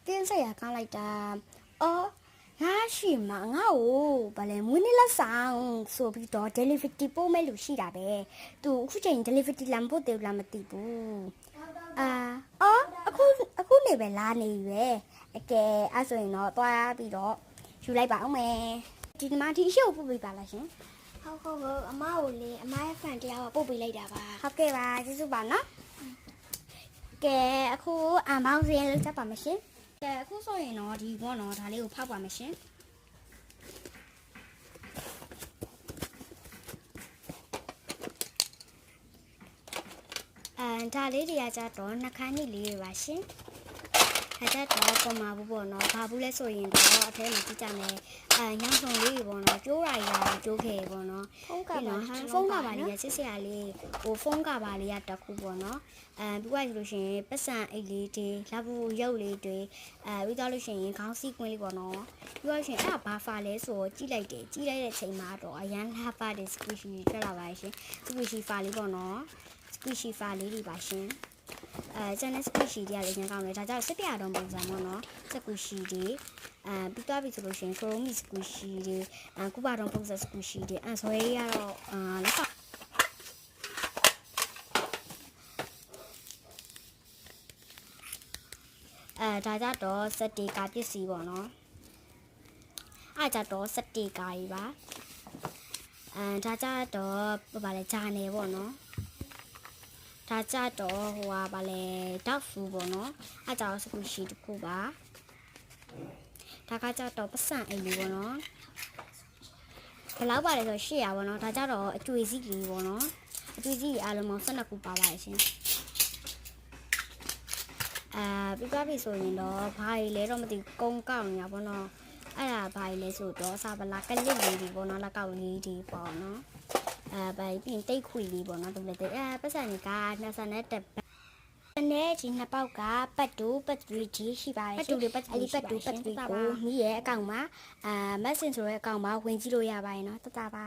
တင်းစရာကောင်းလိုက်တာအော်ငါရှိမှာငါ့ကိုဗလဲမွေးနေ့လက်ဆောင်ဆိုပြီးတော့ delivery ပို့မဲ့လူရှိတာပဲသူအခုချိန် delivery လာမပို့သေးဘူးလားမသိဘူးအော်အခုနေပဲလာနေရွယ်အကယ်အဲ့ဆိုရင်တော့သွားပြီးတော့ယူလိုက်ပါအောင်မယ်ဒီမှာဒီအရှိကိုပို့ပေးပါလားရှင်ဟုတ်အမကိုလေအမရဲ့ fan တရားကပို့ပေးလိုက်တာပါဟုတ်ကဲ့ပါကျေးဇူးပါနော်ကဲအခုအမောင်းစရင်လောက်ချက်ပါမရှင်ကဲအခုဆိုရင်တော့ဒီဘောနော်ဒါလေးကိုဖောက်ပါမရှင်ဒါလေးတွေကကြတော့နှခမ်းနည်းလေးတွေပါရှင်ခါကြတော့ပုံမှာဘူးပေါ့နော်ဘာဘူးလဲဆိုရင်တော့အထဲမှာကြည့်ကြမယ်ညောင်ဆောင်လေးတွေပေါ့နော်ကျိုးရာရာကျိုးခဲ့ပေါ့နော်ဖုန်းကပါလေးရစစ်စရာလေးဟိုဖုန်းကပါလေးရတစ်ခုပေါ့နော်ပြီးသွားလို့ရှိရင်ပတ်စံအိတ်လေးတွေလာဘူးရုပ်လေးတွေပြီးသွားလို့ရှိရင်ခေါင်းစည်းကွင်းလေးပေါ့နော်ပြီးသွားရှင်အဲ့ဒါဘာဖာလဲဆိုတော့ကြည့်လိုက်တဲ့အချိန်မှာတော့အရန်လှပတဲ့ squishy ထွက်လာပါရှင် squishy ဖာလေးပေါ့နော် squishy ဖာလေးတွေပါရှင်ကျန်တဲ့ squishy တွေကလည်းညံကောင်းတယ်ဒါကြောင့်စစ်ပြတော့ပုံစံပေါ့နော် squishy တွေပြီးသွားပြီဆိုလို့ရှိရင် chrome squishy တွေကုပါတော့ပုံစံ squishy တွေဆွဲရတော့လက်ပါဒါကြတော့စက်တေကာပစ္စည်းပေါ့နော်အားကြတော့စက်တေကာကြီးပါဒါကြတော့ဘာလဲဂျာနယ်ပေါ့နော်ဒါကြတော့ဟိုဟာဗာလဲဒေါက်ဖူပေါ့နော်အဲကြောင့်စကူရှိတခုပါဒါကကြတော့ပတ်စံအိမ်လေးပေါ့နော်ဘယ်လောက်ပါလဲဆို800ပေါ့နော်ဒါကြတော့အကျွေးစီးကြီးပေါ့နော်အကျွေးစီးအားလုံးပေါင်း12ခုပါပါတယ်ရှင်ပြီးသွားပြီဆိုရင်တော့ဘာကြီးလဲတော့မသိကုန်းကောက်နေတာပေါ့နော်အဲ့ဒါဘာကြီးလဲဆိုတော့အစာပလာကလစ်လေးတွေပေါ့နော်လက်ကောက်လေးတွေပေါ့နော်ဘာပြီးတိတ်ခွေလေးပေါ့နော်တူလက်တဲ့ပတ်စံက20နဲ့တက်နဲ့ဒီနှစ်ပေါက်ကပတ်တူပတ်3ကြီးရှိပါတယ်ပတ်တူလေးပတ်3ပတ်တူပတ်3ကိုမိရဲ့အကောင့်မှာမက်ဆင်ဆိုတဲ့အကောင့်မှာဝင်ကြည့်လို့ရပါတယ်နော်တတပါ